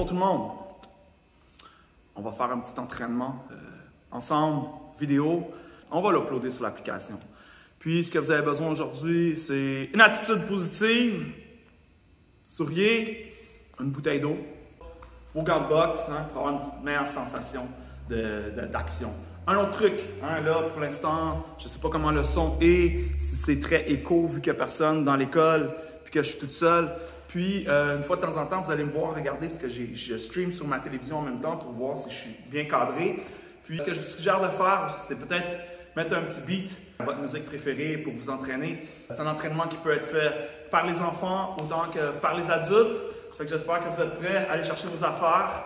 Bonjour tout le monde! On va faire un petit entraînement ensemble, vidéo. On va l'uploader sur l'application. Puis, ce que vous avez besoin aujourd'hui, c'est une attitude positive, souriez, une bouteille d'eau, vos gants de boxe pour avoir une petite meilleure sensation d'action. Un autre truc, là pour l'instant, je ne sais pas comment le son est, si c'est très écho vu qu'il n'y a personne dans l'école puis que je suis toute seule. Puis, une fois de temps en temps, vous allez me voir regarder parce que je stream sur ma télévision en même temps pour voir si je suis bien cadré. Puis, ce que je vous suggère de faire, c'est peut-être mettre un petit beat à votre musique préférée pour vous entraîner. C'est un entraînement qui peut être fait par les enfants autant que par les adultes. Ça fait que j'espère que vous êtes prêts. Allez chercher vos affaires,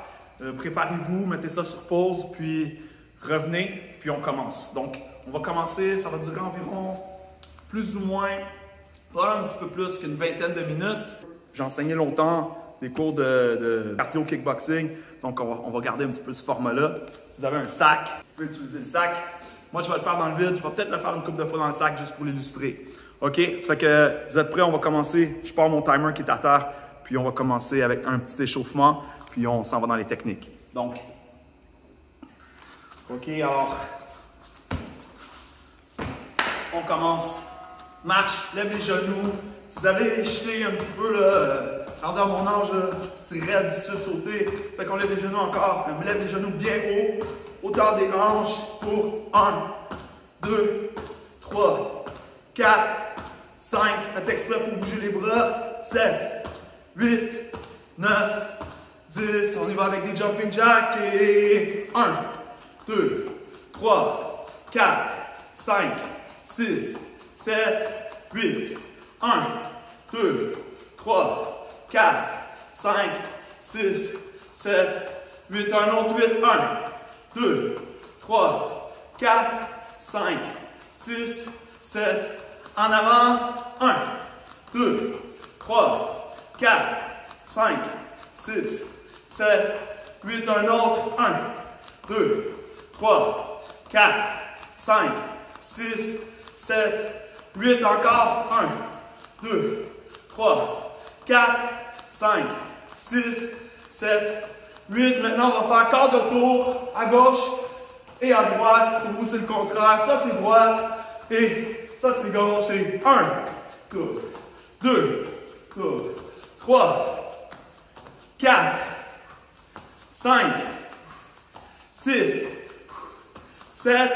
préparez-vous, mettez ça sur pause, puis revenez, puis on commence. Donc, on va commencer, ça va durer environ plus ou moins, pas un petit peu plus qu'une vingtaine de minutes. J'ai enseigné longtemps des cours de cardio kickboxing, donc on va garder un petit peu ce format-là. Si vous avez un sac, vous pouvez utiliser le sac. Moi, je vais le faire dans le vide. Je vais peut-être le faire une couple de fois dans le sac juste pour l'illustrer. OK? Ça fait que vous êtes prêts? On va commencer. Je pars mon timer qui est à terre, puis on va commencer avec un petit échauffement, puis on s'en va dans les techniques. Donc, OK, alors, on commence. Marche, lève les genoux. Si vous avez les chevilles un petit peu, rendu à mon âge, c'est raide du tout sauter. Fait qu'on lève les genoux encore. On lève les genoux bien haut, hauteur des hanches pour 1, 2, 3, 4, 5. Faites exprès pour bouger les bras. 7, 8, 9, 10. On y va avec des jumping jacks. Et 1, 2, 3, 4, 5, 6, 7, 8. 1, 2, 3, 4, 5, 6, 7, 8. Un autre 8. 1, 2, 3, 4, 5, 6, 7. En avant. 1, 2, 3, 4, 5, 6, 7, 8. Un autre. 1, 2, 3, 4, 5, 6, 7, 8. Encore. 1, 2, 3, 4, 5, 6, 7, 8. Maintenant, on va faire quart de tour à gauche et à droite. Pour vous, c'est le contraire. Ça, c'est droite et ça, c'est gauche. Et 1, tour, 2, tour, 3, 4, 5, 6, 7,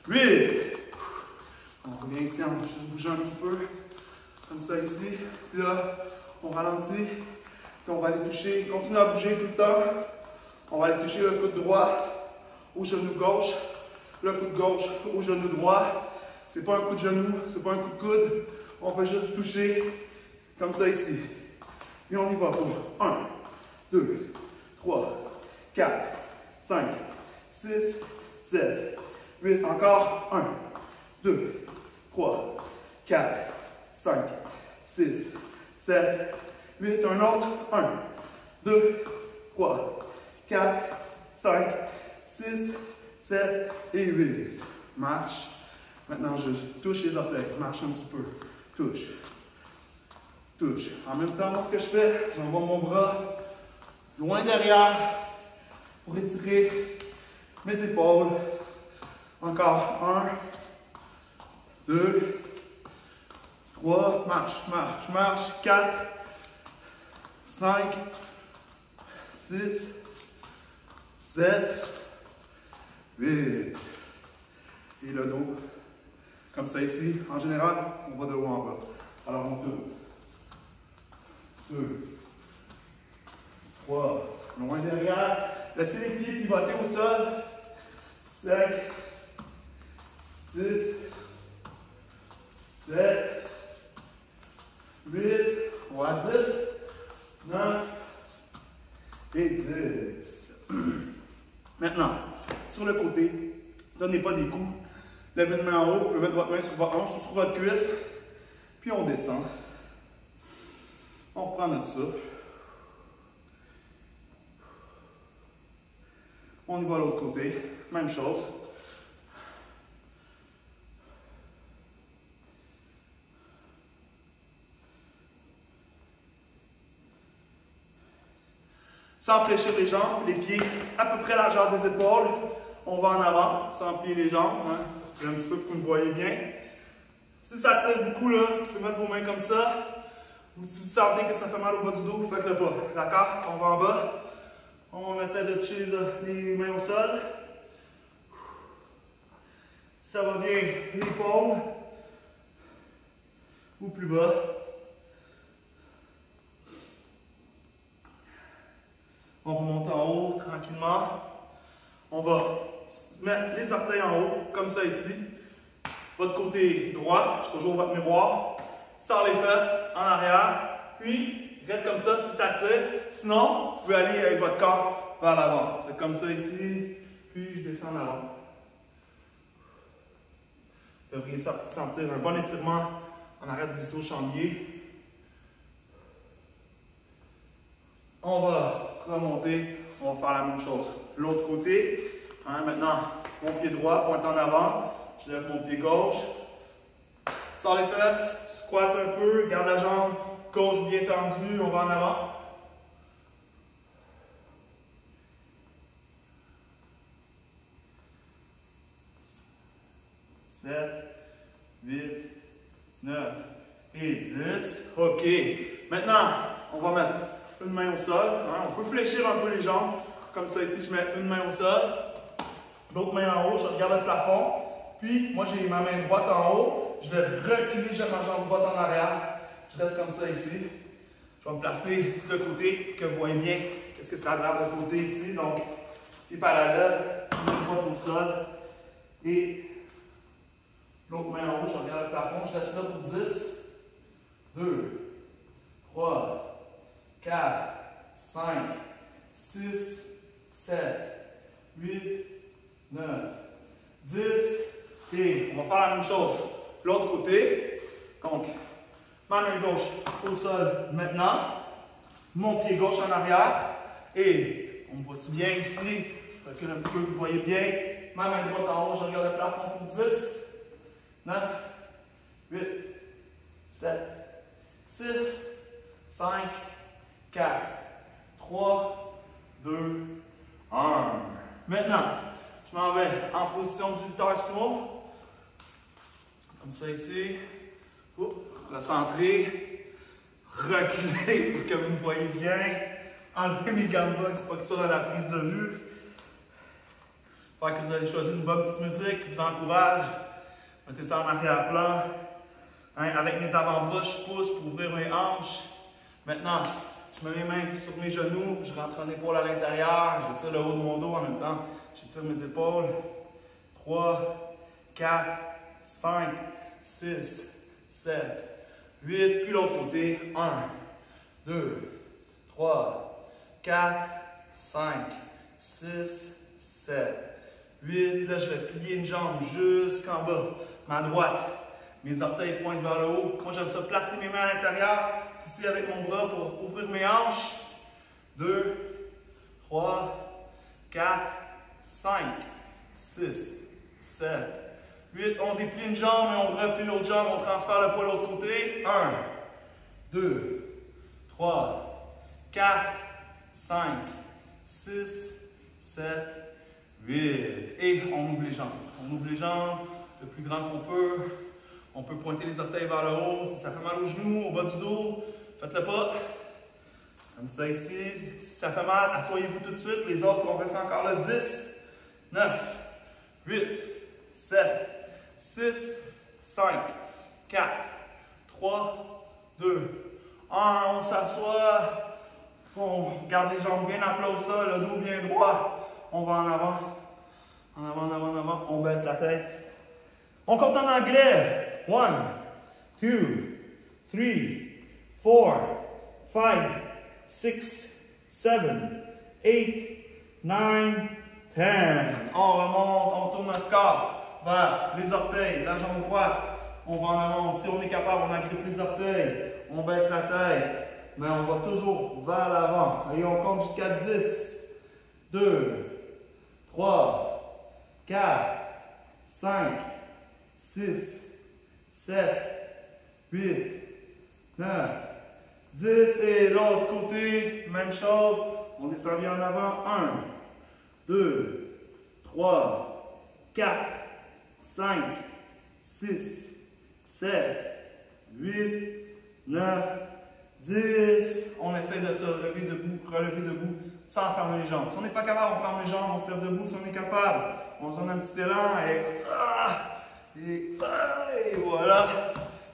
8. On revient ici, on va juste bouger un petit peu, comme ça ici. Puis là, on ralentit, puis on va aller toucher, continue à bouger tout le temps. On va aller toucher le coude droit au genou gauche, le coude gauche au genou droit. C'est pas un coup de genou, c'est pas un coup de coude. On fait juste toucher, comme ça ici. Et on y va pour 1, 2, 3, 4, 5, 6, 7, 8. Encore 1, 2, 3, 4, 5, 6, 7, 8. Un autre. 1, 2, 3, 4, 5, 6, 7 et 8. Marche. Maintenant, juste touche les orteils. Marche un petit peu. Touche. Touche. En même temps, moi, ce que je fais, j'envoie mon bras loin derrière pour étirer mes épaules. Encore 1, 2, 3, marche, marche, marche, 4, 5, 6, 7, 8. Et le dos, comme ça ici, en général, on va de haut en bas. Alors on tourne. 2, 3, loin derrière. Laissez les pieds pivoter au sol. 5, 6, 7, 8, on va à 10, 9 et 10. Maintenant, sur le côté, donnez pas des coups. Levez une main en haut, vous pouvez mettre votre main sur votre hanche ou sur votre cuisse. Puis on descend. On reprend notre souffle. On y va à l'autre côté. Même chose. Sans fléchir les jambes, les pieds à peu près largeur des épaules. On va en avant, sans plier les jambes. Hein. Un petit peu pour que vous me voyez bien. Si ça tire beaucoup, là, vous pouvez mettre vos mains comme ça. Ou si vous sentez que ça fait mal au bas du dos, faites-le pas. D'accord? On va en bas. On essaie de toucher les mains au sol. Si ça va bien, l'épaule. Ou plus bas. On remonte en haut tranquillement. On va mettre les orteils en haut, comme ça ici. Votre côté droit, je suis toujours votre miroir. Sors les fesses en arrière. Puis, reste comme ça si ça tire. Sinon, vous pouvez aller avec votre corps vers l'avant. C'est comme ça ici. Puis, je descends en avant. Vous devriez sentir un bon étirement en arrière de glisser au chambier. On va remonter, on va faire la même chose. L'autre côté, hein, maintenant, mon pied droit pointe en avant, je lève mon pied gauche, sors les fesses, squatte un peu, garde la jambe gauche bien tendue, on va en avant. 7, 8, 9 et 10. OK. Maintenant, on va mettre une main au sol. Hein. On peut fléchir un peu les jambes. Comme ça, ici, je mets une main au sol. L'autre main en haut, je regarde le plafond. Puis, moi, j'ai ma main droite en haut. Je vais reculer, j'ai ma jambe droite en arrière. Je reste comme ça ici. Je vais me placer de côté pour que vous voyez bien qu'est-ce que ça a l'air de côté ici. Donc, pied parallèle, main droite au sol. Et l'autre main en haut, je regarde le plafond. Je reste là pour 10, 2, 3, 4, 5, 6, 7, 8, 9, 10. Et on va faire la même chose. L'autre côté. Donc, ma main gauche au sol maintenant. Mon pied gauche en arrière. Et on voit-tu bien ici? Je recule un petit peu, vous voyez bien. Ma main droite en haut, je regarde le plafond pour 10, 9, 8, 7, 6, 5, 4, 3, 2, 1. Maintenant, je m'en vais en position du lutteur sumo. Comme ça ici. Recentrer. Reculer pour que vous me voyez bien. Enlever mes gants de boxe pour qu'ils soient dans la prise de vue. J'espère que vous allez choisir une bonne petite musique qui vous encourage. Mettez ça en arrière-plan. Hein, avec mes avant-bras, je pousse pour ouvrir mes hanches. Maintenant, je mets mes mains sur mes genoux, je rentre en épaule à l'intérieur, j'étire le haut de mon dos en même temps, j'étire mes épaules. 3, 4, 5, 6, 7, 8, puis l'autre côté. 1, 2, 3, 4, 5, 6, 7, 8. Là, je vais plier une jambe jusqu'en bas. Ma droite, mes orteils pointent vers le haut. Moi, j'aime ça placer mes mains à l'intérieur, ici avec mon bras pour ouvrir mes hanches. 2, 3, 4, 5, 6, 7, 8. On déplie une jambe et on replie l'autre jambe. On transfère le poids de l'autre côté. 1, 2, 3, 4, 5, 6, 7, 8. Et on ouvre les jambes. On ouvre les jambes le plus grand qu'on peut. On peut pointer les orteils vers le haut. Si ça fait mal aux genoux, au bas du dos, faites-le pas. Comme ça ici. Si ça fait mal, asseyez-vous tout de suite. Les autres, on reste encore là. 10, 9, 8, 7, 6, 5, 4, 3, 2, 1. On s'assoit. On garde les jambes bien à plat au sol, le dos bien droit. On va en avant. En avant, en avant, en avant. On baisse la tête. On compte en anglais. 1, 2, 3, 4, 5, 6, 7, 8, 9, 10. On remonte, on tourne notre corps vers les orteils, la jambe droite. On va en avant. Si on est capable, on agrippe les orteils. On baisse la tête. Mais on va toujours vers l'avant. Et on compte jusqu'à 10, 2, 3, 4, 5, 6, 7, 8, 9, 10. Et l'autre côté, même chose. On descend bien en avant. 1, 2, 3, 4, 5, 6, 7, 8, 9, 10. On essaie de se relever debout, sans fermer les jambes. Si on n'est pas capable, on ferme les jambes, on se lève debout. Si on est capable, on se donne un petit élan et voilà.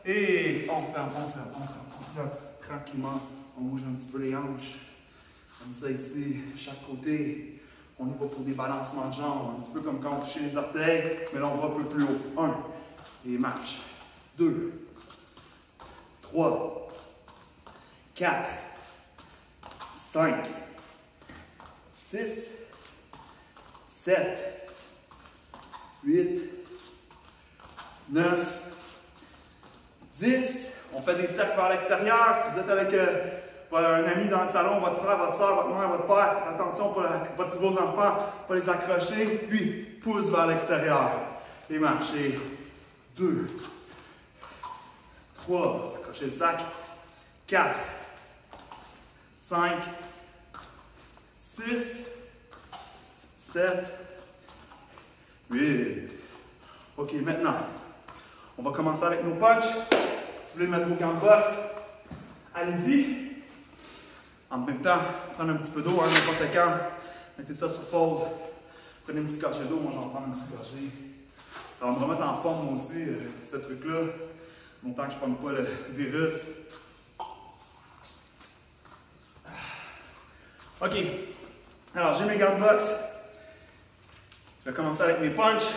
Et on ferme. Tranquillement, on bouge un petit peu les hanches. Comme ça ici, chaque côté. On y va pour des balancements de jambes, un petit peu comme quand on touchait les orteils, mais là on va un peu plus haut. 1, et marche. 2, 3, 4, 5, 6, 7, 8, 9, 10. On fait des cercles vers l'extérieur. Si vous êtes avec un ami dans le salon, votre frère, votre soeur, votre mère, votre père, faites attention pour vos enfants, pas les accrocher. Puis, pousse vers l'extérieur. Et marchez. 2, 3, accrochez le sac. 4, 5, 6, 7, 8. OK, maintenant, on va commencer avec nos punches. Si vous voulez mettre vos gants de boxe, allez-y. En même temps, prenez un petit peu d'eau, n'importe quand. Mettez ça sur pause. Prenez une petite gorgée d'eau. Moi, j'en prends une petite gorgée. Alors, on va me remettre en forme, moi aussi, ce truc-là. Longtemps que je ne prends pas le virus. OK. Alors, j'ai mes gants de boxe. Je vais commencer avec mes punches.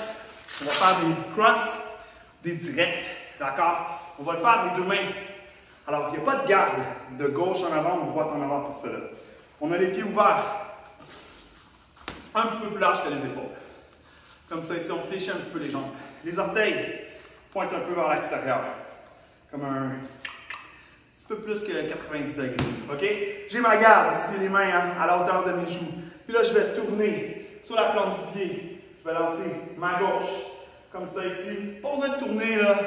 On va faire des crosses, des directs. D'accord? On va le faire les deux mains. Alors, il n'y a pas de garde de gauche en avant ou droite en avant pour cela. On a les pieds ouverts. Un petit peu plus large que les épaules. Comme ça, ici, on fléchit un petit peu les jambes. Les orteils pointent un peu vers l'extérieur. Comme un petit peu plus que 90 degrés. OK? J'ai ma garde ici, les mains à la hauteur de mes joues. Puis là, je vais tourner sur la plante du pied. Je vais lancer ma gauche. Comme ça ici. Pas besoin de tourner, là.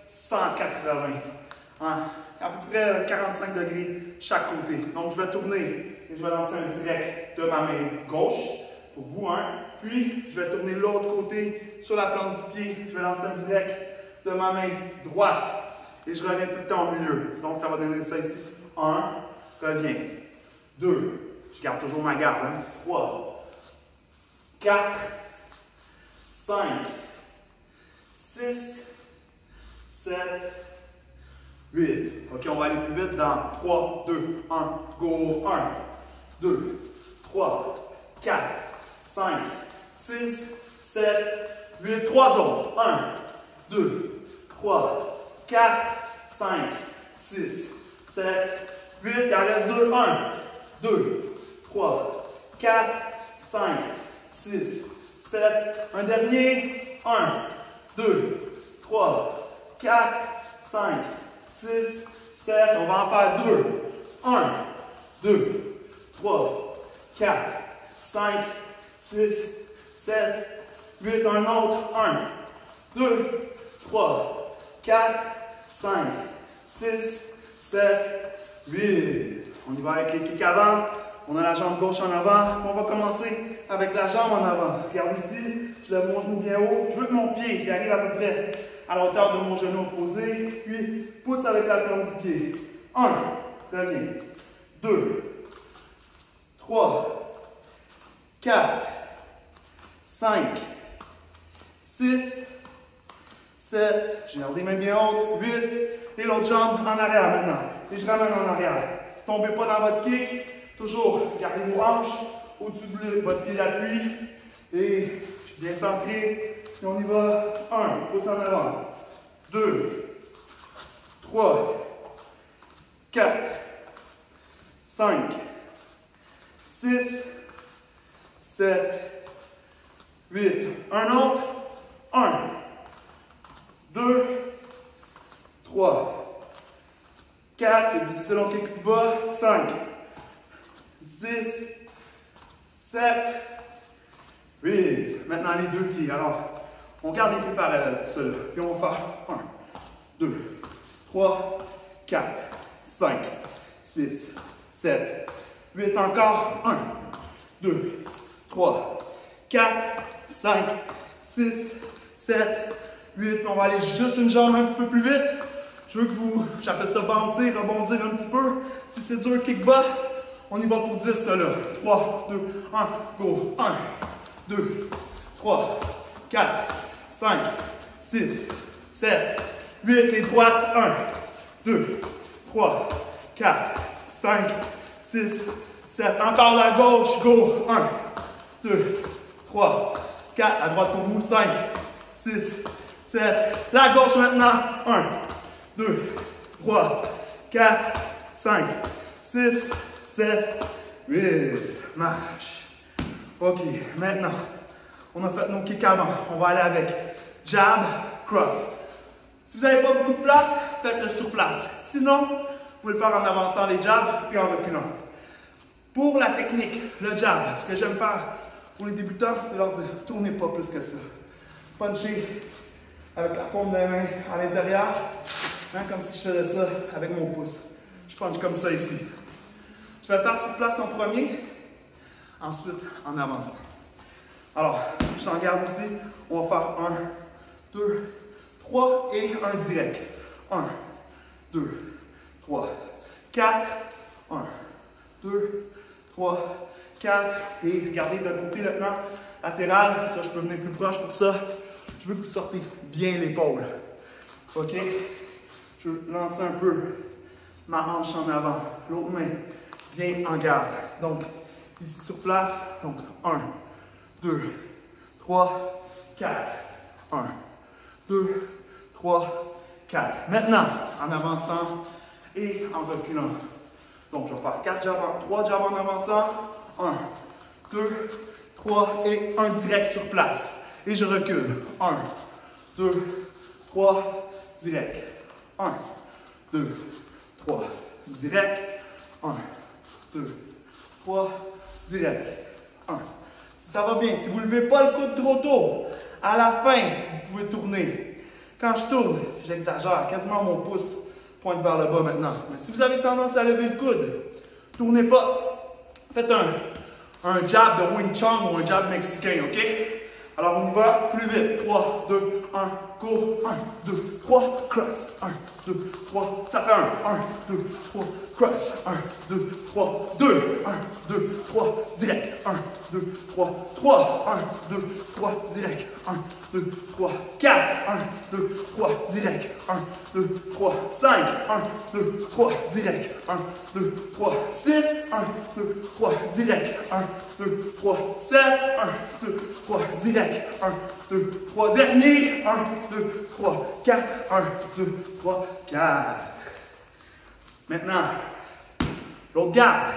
180. À peu près 45 degrés chaque côté. Donc, je vais tourner et je vais lancer un direct de ma main gauche. Pour vous, Puis, je vais tourner de l'autre côté sur la plante du pied. Je vais lancer un direct de ma main droite. Et je reviens tout le temps au milieu. Donc, ça va donner ça ici. 1, reviens. 2, je garde toujours ma garde. 3, 4, 5, 6, 7, 8. OK, on va aller plus vite dans 3, 2, 1, go. 1, 2, 3, 4, 5, 6, 7, 8. 3 autres. 1, 2, 3, 4, 5, 6, 7, 8. Il en reste 2. 1, 2, 3, 4, 5, 6, 7. Un dernier. 1, 2, 3, 4, 5, 6, 7. On va en faire 2. 1, 2, 3, 4, 5, 6, 7, 8. Un autre. 1, 2, 3, 4, 5, 6, 7, 8. On y va avec les kicks avant. On a la jambe gauche en avant. On va commencer avec la jambe en avant. Regarde ici, je lève mon genou bien haut. Je veux que mon pied il arrive à peu près à la hauteur de mon genou opposé. Puis, pousse avec la plante du pied. 1, reviens. 2, 3, 4, 5, 6, 7. J'ai gardé mes mains bien hautes. 8. Et l'autre jambe en arrière maintenant. Et je ramène en arrière. Tombez pas dans votre kick. Toujours, gardez vos hanches au-dessus de votre pied d'appui. Et je suis bien centré. Et on y va. 1, pouce en avant. 2, 3, 4, 5, 6, 7, 8. Un autre. 1, 2, 3, 4. C'est difficile, on clique plus bas. 5, 6, 7, 8. Maintenant, les deux pieds. Alors, on garde les pieds parallèles pour cela. Puis on va faire 1, 2, 3, 4, 5, 6, 7, 8 encore. 1, 2, 3, 4, 5, 6, 7, 8. On va aller juste une jambe un petit peu plus vite. Je veux que vous, j'appelle ça bouncer, rebondir un petit peu. Si c'est dur, kick bas. On y va pour 10, ça là. 3, 2, 1, go. 1, 2, 3, 4, 5, 6, 7, 8. Et droite. 1, 2, 3, 4, 5, 6, 7. Encore la gauche. Go. 1, 2, 3, 4. À droite pour vous. 5, 6, 7. La gauche maintenant. 1, 2, 3, 4, 5, 6, 7, 8. Marche. OK, maintenant, on a fait nos kicks avant. On va aller avec jab, cross. Si vous n'avez pas beaucoup de place, faites-le sur place. Sinon, vous pouvez le faire en avançant les jabs puis en reculant. Pour la technique, le jab, ce que j'aime faire pour les débutants, c'est leur dire « tournez pas plus que ça ». Puncher avec la paume de la main à l'intérieur, hein, comme si je faisais ça avec mon pouce. Je punch comme ça ici. Je vais le faire sur place en premier, ensuite en avançant. Alors, je t'en garde ici. On va faire 1, 2, 3 et un direct. 1, 2, 3, 4, 1, 2, 3, 4. Et regardez de l'autre côté maintenant, latéral. Ça, je peux venir plus proche pour ça. Je veux que vous sortez bien l'épaule. OK? Je veux lancer un peu ma hanche en avant. L'autre main vient en garde. Donc, ici sur place. Donc, 1, 2, 3, 4. 1, 2, 3, 4. Maintenant, en avançant et en reculant. Donc, je vais faire 3 jabs en avançant. 1, 2, 3 et un direct sur place. Et je recule. 1, 2, 3, direct. 1, 2, 3, direct. 1, 2, 3, direct. 1. Si ça va bien, si vous ne levez pas le coude trop tôt, à la fin, vous pouvez tourner. Quand je tourne, j'exagère. Quasiment mon pouce pointe vers le bas maintenant. Mais si vous avez tendance à lever le coude, tournez pas. Faites un jab de Wing Chun ou un jab mexicain, OK? Alors, on y va plus vite. 3, 2, 1, go. 1, 2, 3, cross. 1, 2, 3. Ça fait 1. 1, 2, 3, cross. 1, 2, 3, 2. 1, 2, 3, direct. 1, 2, 3, 3. 1, 2, 3, direct. 1, 2, 3, 4. 1, 2, 3, direct. 1, 2, 3, 5. 1, 2, 3, direct. 1, 2, 3, 6. 1, 2, 3, direct. 1, 2, 3, 7. 1, 2, 3, direct. 1, 2, 3, dernier. 1, 2, 3, 4. 1, 2, 3, 4. Maintenant, l'autre garde.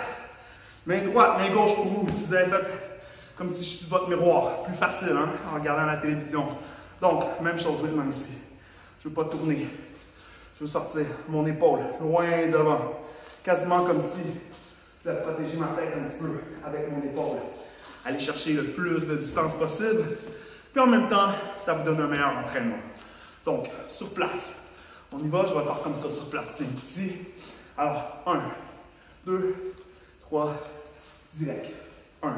Main droite, main gauche pour vous. Si vous avez fait comme si je suis votre miroir. Plus facile, hein, en regardant la télévision. Donc, même chose maintenant ici. Je ne veux pas tourner. Je veux sortir mon épaule loin devant. Quasiment comme si je vais protéger ma tête un petit peu avec mon épaule. Aller chercher le plus de distance possible. Puis en même temps, ça vous donne un meilleur entraînement. Donc, sur place. On y va, je vais le faire comme ça sur place. Tiens, ici. Alors, 1, 2, 3, direct. 1,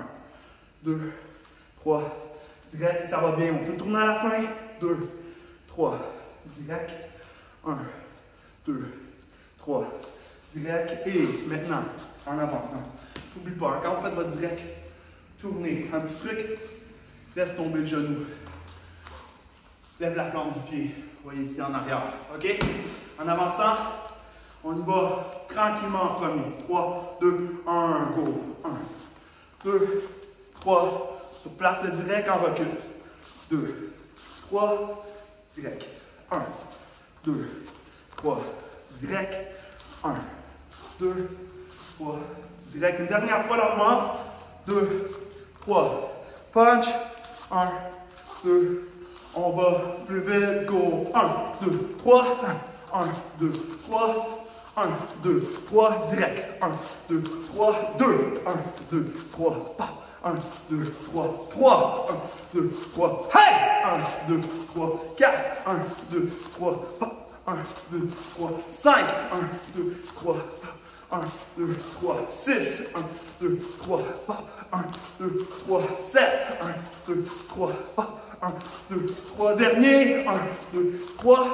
2, 3, direct. Si ça va bien, on peut tourner à la fin. 2, 3, direct. 1, 2, 3, direct. Et maintenant, en avançant. N'oublie pas, quand vous faites votre direct, tournez. Un petit truc, laisse tomber le genou. Lève la plante du pied. Vous voyez ici en arrière. OK? En avançant, on y va tranquillement en premier. 3, 2, 1, go. 1, 2, 3. Sur place le direct en recul. 2, 3, direct. 1, 2, 3, direct. 1, 2, 3, direct. Une dernière fois lentement. 2, 3. Punch. 1, 2. On va plus vite. Go. 1, 2, 3. 1, 2, 3. 1, 2, 3. Direct. 1, 2, 3. 2. 1, 2, 3. Pas. 1, 2, 3. 3. 1, 2, 3. Hey! 1, 2, 3. 4. 1, 2, 3. Pas. 1, 2, 3. 5. 1, 2, 3. 1, 1, 2, 3, 6, 1, 2, 3, 1, 2, 3, 7, 1, 2, 3, 1, 2, 3, dernier, 1, 2, 3,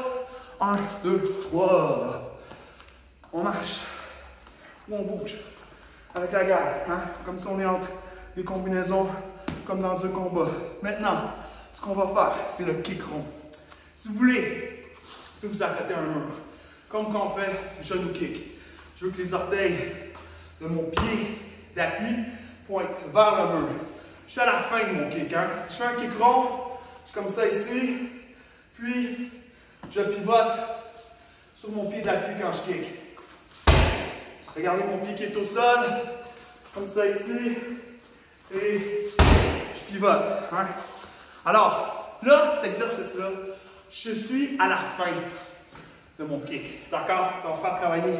1, 2, 3. On marche, ou on bouge, avec la garde, hein? Comme si on est entre des combinaisons, comme dans un combat. Maintenant, ce qu'on va faire, c'est le kick rond. Si vous voulez, vous pouvez vous arrêter à un mur, comme quand on fait genou kick. Je veux que les orteils de mon pied d'appui pointent vers le mur. Je suis à la fin de mon kick. Hein? Si je fais un kick rond, je suis comme ça ici, puis je pivote sur mon pied d'appui quand je kick. Regardez mon pied qui est au sol, comme ça ici, et je pivote. Hein? Alors, là, cet exercice-là, je suis à la fin de mon kick. D'accord? Ça va faire travailler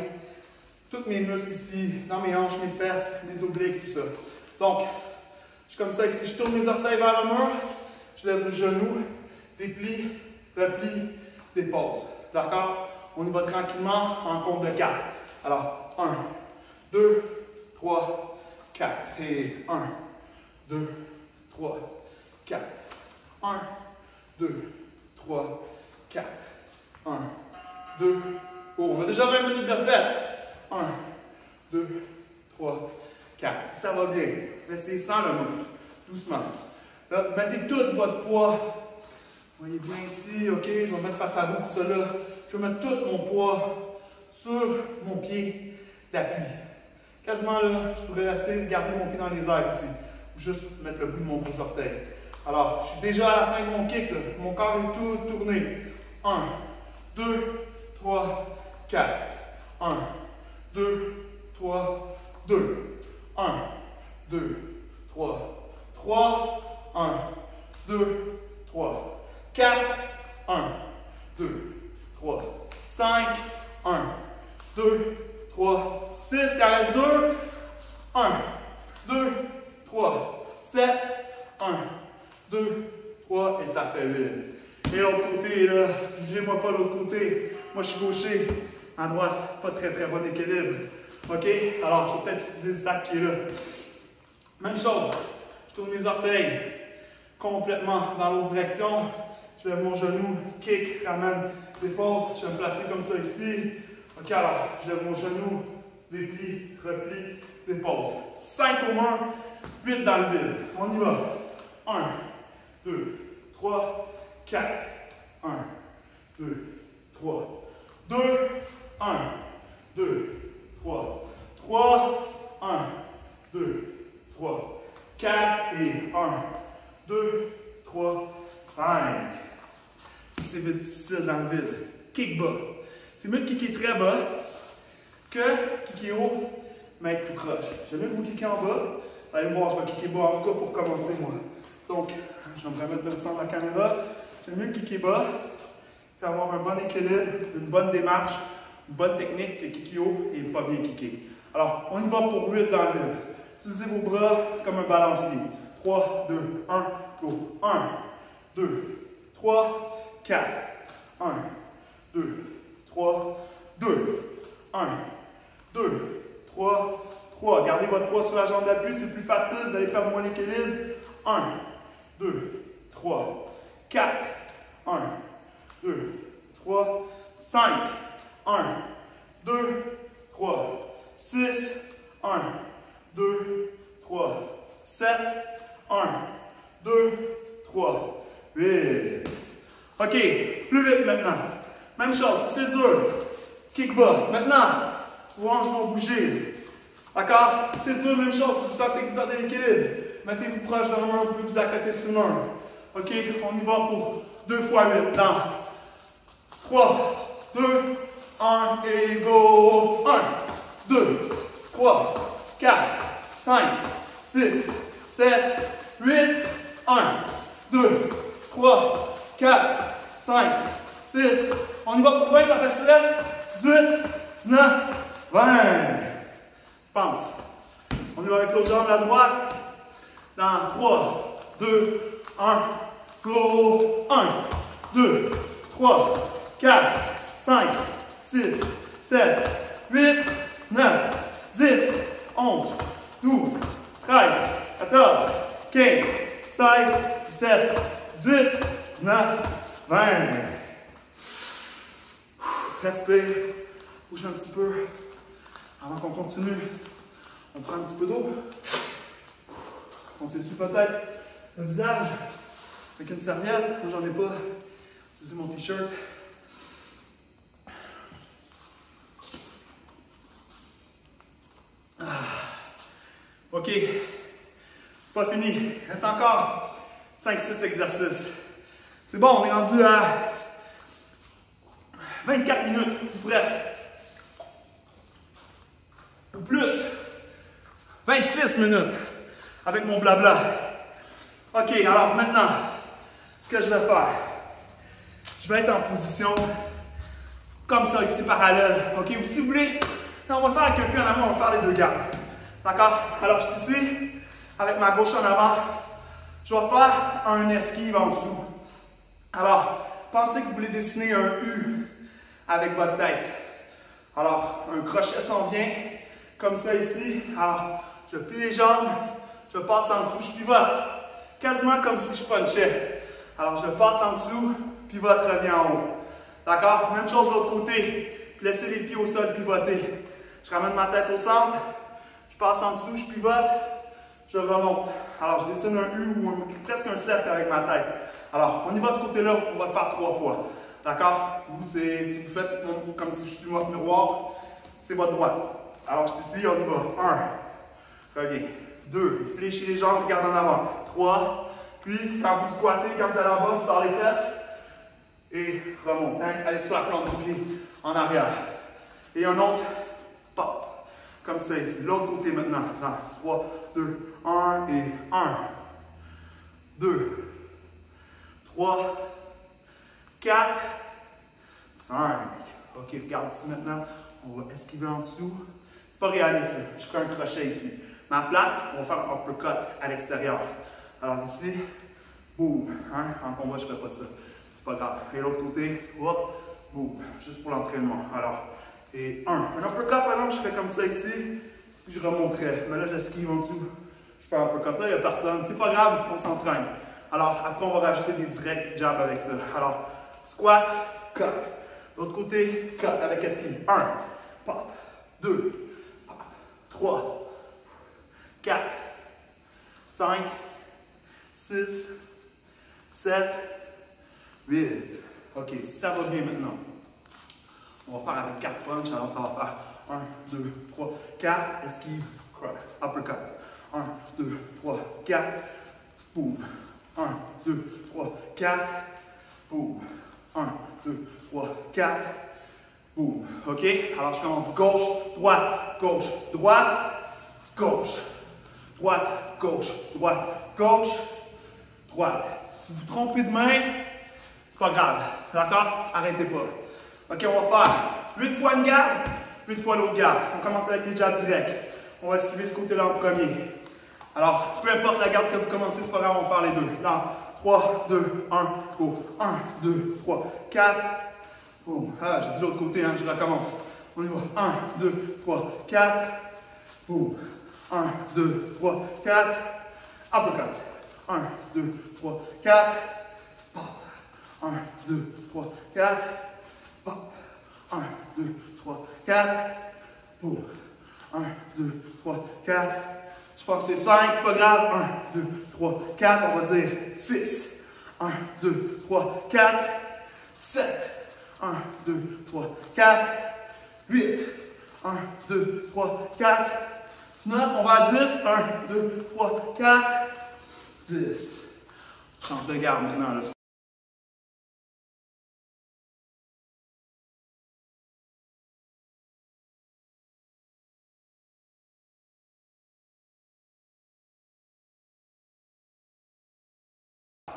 tous mes muscles ici, dans mes hanches, mes fesses, mes obliques, tout ça. Donc, je suis comme ça ici, je tourne mes orteils vers le mur, je lève le genou, déplie, replie, dépose. D'accord? On y va tranquillement en compte de 4. Alors, 1, 2, 3, 4. Et 1, 2, 3, 4. 1, 2, 3, 4. 1, 2, oh, on a déjà 20 minutes de fête. 1, 2, 3, 4. Si ça va bien, laissez sans le mur, doucement. Là, mettez tout votre poids. Voyez bien ici, ok, je vais mettre face à vous pour cela. Je vais mettre tout mon poids sur mon pied d'appui. Quasiment là, je pourrais rester, garder mon pied dans les airs ici. Ou juste mettre le bout de mon gros orteil. Alors, je suis déjà à la fin de mon kick, là. Mon corps est tout tourné. 1, 2, 3, 4. 1, 2, 3, 2. 1, 2, 3, 3. 1, 2, 3, 4. 1, 2, 3, 5. 1, 2, 3, 6. Il en reste 2. 1, 2, 3, 7. 1, 2, 3. Et ça fait 8. Et l'autre côté, là, jugez-moi pas l'autre côté. Moi, je suis gaucher. À droite, pas très bon équilibre. OK? Alors, je vais peut-être utiliser le sac qui est là. Même chose. Je tourne mes orteils complètement dans l'autre direction. Je lève mon genou, kick, ramène l'épaule. Je vais me placer comme ça ici. OK, alors, je lève mon genou, déplie, replie, dépose. 5 au moins, 8 dans le vide. On y va. 1, 2, 3, 4. 1, 2, 3, 2, 1, 2, 3, 3, 1, 2, 3, 4 et 1, 2, 3, 5. Si c'est difficile dans le vide, kick bas. C'est mieux de kicker très bas que kicker haut, mais être tout croche. J'aime mieux que vous kicker en bas. Vous allez me voir, je vais kicker bas en tout cas pour commencer moi. Donc, je vais me permettre de me centrer la caméra. J'aime mieux kicker bas, puis avoir un bon équilibre, une bonne démarche, une bonne technique que kicker haut et pas bien kicker. Alors, on y va pour 8 dans le vide. Utilisez vos bras comme un balancier. 3, 2, 1, go. 1, 2, 3, 4. 1, 2, 3, 2. 1, 2, 3, 3. Gardez votre poids sur la jambe d'appui, c'est plus facile, vous allez perdre moins l'équilibre. 1, 2, 3, 4. 1, 2, 3, 5. 1, 2, 3, 6. 1, 2, 3, 7. 1, 2, 3, 8. OK, plus vite maintenant. Même chose, c'est dur. Kick bas. Maintenant, vos hanches vont bouger. D'accord? Si c'est dur, même chose. Si vous sentez que vous perdez l'équilibre, mettez-vous proche d'un mur, vous pouvez vous accoter sur le mur. OK? On y va pour 2 fois 8. Dans 3, 2, 1 et go. 1, 2, 3, 4, 5, 6, 7, 8. 1, 2, 3, 4, 5, 6. On y va pour 20, ça fait 7, 18, 19, 20. Je pense. On y va avec l'autre jambe, la droite. Dans 3, 2, 1, go. 1, 2, 3, 4, 5, 6, 7, 8, 9, Avant qu'on continue, on prend un petit peu d'eau. On s'essuie peut-être le visage avec une serviette. Moi, j'en ai pas. C'est mon t-shirt. OK. Pas fini. Il reste encore 5-6 exercices. C'est bon, on est rendu à 24 minutes, ou presque. Ou plus. 26 minutes avec mon blabla. OK, alors maintenant, ce que je vais faire, je vais être en position comme ça, ici, parallèle. OK, ou si vous voulez, on va le faire avec un pied en avant, on va faire les deux gardes. D'accord? Alors, je suis ici, avec ma gauche en avant. Je vais faire un esquive en dessous. Alors, pensez que vous voulez dessiner un U avec votre tête. Alors, un crochet s'en vient, comme ça ici. Alors, je plie les jambes, je passe en dessous, je pivote. Quasiment comme si je punchais. Alors, je passe en dessous, pivote, reviens en haut. D'accord? Même chose de l'autre côté. Laissez les pieds au sol, pivoter. Je ramène ma tête au centre, je passe en dessous, je pivote, je remonte. Alors, je dessine un U ou presque un cercle avec ma tête. Alors, on y va de ce côté-là, on va le faire 3 fois. D'accord? Vous, si vous faites comme si je suis votre miroir, c'est votre droite. Alors, je suis ici, on y va. 1, reviens. 2, fléchis les jambes, regarde en avant. 3, puis quand vous squattez, quand vous allez en bas, sors les fesses et remonte. Hein? Allez sur la plante du pied en arrière. Et un autre, pop. Comme ça ici. L'autre côté maintenant. 3, 2, 1 et 1. 2, 3, 4, 5. OK, regarde ici maintenant. On va esquiver en dessous. C'est pas réaliste. Je fais un crochet ici. Mais à la place, on va faire un uppercut à l'extérieur. Alors ici, boum. Hein? En combat, je ne fais pas ça. C'est pas grave. Et l'autre côté, hop, boum. Juste pour l'entraînement. Alors, et un uppercut, par exemple, je fais comme ça ici. Puis je remonterai. Mais là, j'esquive en dessous. Je fais un uppercut. Là, il n'y a personne. C'est pas grave, on s'entraîne. Alors, après, on va rajouter des directs jabs avec ça. Alors, squat, cut. L'autre côté, cut avec esquive. 1, pop. 2, pop. 3, 4, 5, 6, 7, 8. OK, ça va bien maintenant. On va faire avec 4 punches, alors ça va faire 1, 2, 3, 4, esquive, cross, uppercut. 1, 2, 3, 4, boum. 1, 2, 3, 4, boum. 1, 2, 3, 4, boum. OK? Alors je commence gauche, droite, gauche, droite, gauche. Droite, gauche, droite, gauche, droite. Si vous trompez de main, c'est pas grave. D'accord? Arrêtez pas. OK, on va faire 8 fois une garde, 8 fois l'autre garde. On commence avec les jabs directs. On va esquiver ce côté-là en premier. Alors, peu importe la garde que vous commencez, c'est pas grave, on va faire les deux. Dans 3, 2, 1, go. 1, 2, 3, 4. Boum. Ah, je dis l'autre côté, hein, je recommence. On y va. 1, 2, 3, 4. Boum. 1, 2, 3, 4. Uppercut. 1, 2, 3, 4. Pop. 1, 2, 3, 4. Pop. 1, 2, 3, 4. Boum. 1, 2, 3, 4. Je pense que c'est 5, c'est pas grave. 1, 2, 3, 4. On va dire 6. 1, 2, 3, 4. 7. 1, 2, 3, 4. 8. 1, 2, 3, 4. 9. On va à 10. 1, 2, 3, 4. 10. Change de garde maintenant. Là.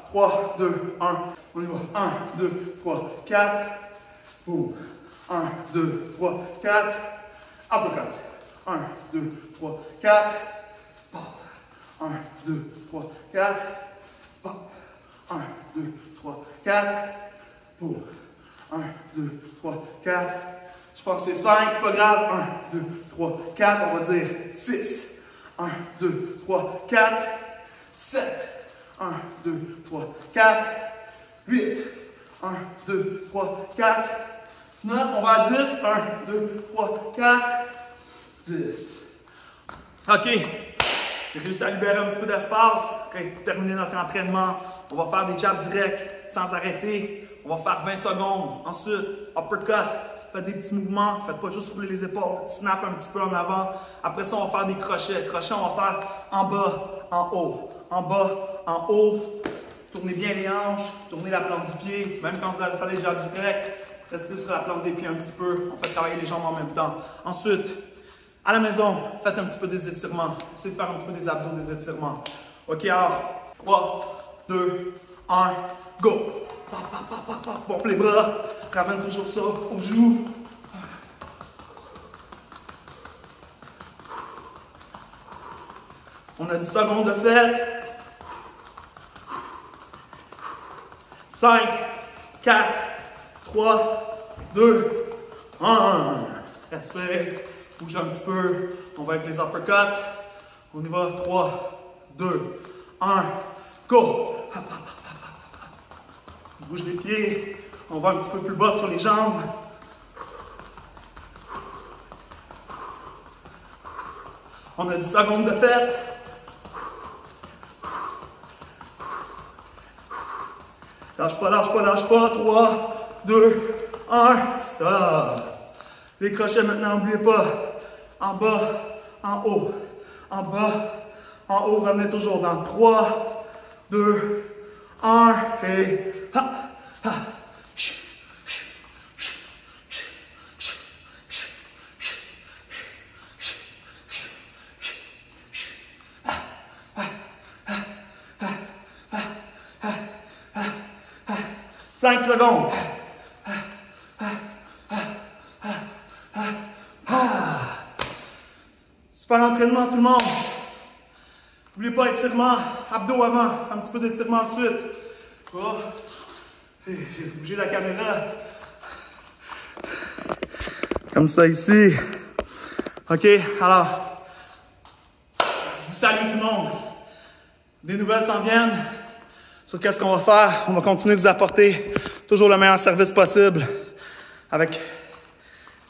3, 2, 1, on y va. 1, 2, 3, 4. Boum. 1, 2, 3, 4. Uppercut. 1, 2, 3, 4. Pop. 1, 2, 3, 4. Pop. 1, 2, 3, 4. Boum. 1, 2, 3, 4. Je pense que c'est 5, c'est pas grave. 1, 2, 3, 4. On va dire 6. 1, 2, 3, 4. 7. 1, 2, 3, 4, 8, 1, 2, 3, 4, 9, on va à 10, 1, 2, 3, 4, 10. OK. J'ai réussi à libérer un petit peu d'espace. OK, pour terminer notre entraînement, on va faire des jabs directs sans arrêter. On va faire 20 secondes. Ensuite, uppercut. Faites des petits mouvements. Faites pas juste rouler les épaules. Snap un petit peu en avant. Après ça, on va faire des crochets. Crochets, on va faire en bas, en haut. En bas, en haut. Tournez bien les hanches. Tournez la plante du pied. Même quand vous allez faire les jabs directs, restez sur la plante des pieds un petit peu. On fait travailler les jambes en même temps. Ensuite, à la maison, faites un petit peu des étirements. Essayez de faire un petit peu des abdos, des étirements. OK, alors, 3, 2, 1, go! Pompe les bras. Ramène toujours ça aux joues. On a 10 secondes de fête. 5, 4, 3, 2, 1. Respire. Bouge un petit peu. On va avec les uppercuts. On y va. 3, 2, 1. Go! On bouge les pieds. On va un petit peu plus bas sur les jambes. On a 10 secondes de fête. Lâche pas, lâche pas, lâche pas. 3, 2, 1. Stop. Les crochets maintenant, n'oubliez pas. En bas, en haut. En bas, en haut. Revenez toujours dans 3, 2, 1. Et ha, ha. Cinq secondes. Super entraînement tout le monde. N'oubliez pas étirement, abdos avant, un petit peu d'étirement ensuite. Oh. J'ai bougé la caméra. Comme ça ici. OK, alors, je vous salue tout le monde. Des nouvelles s'en viennent. Sur qu'est-ce qu'on va faire. On va continuer de vous apporter toujours le meilleur service possible avec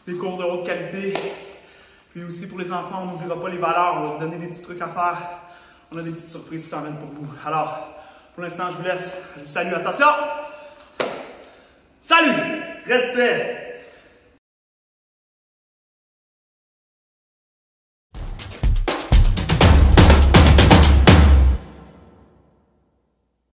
des cours de haute qualité. Puis aussi pour les enfants, on n'oubliera pas les valeurs. On va vous donner des petits trucs à faire. On a des petites surprises qui s'en viennent pour vous. Alors, pour l'instant, je vous laisse. Je vous salue. Attention! Salut! Respect!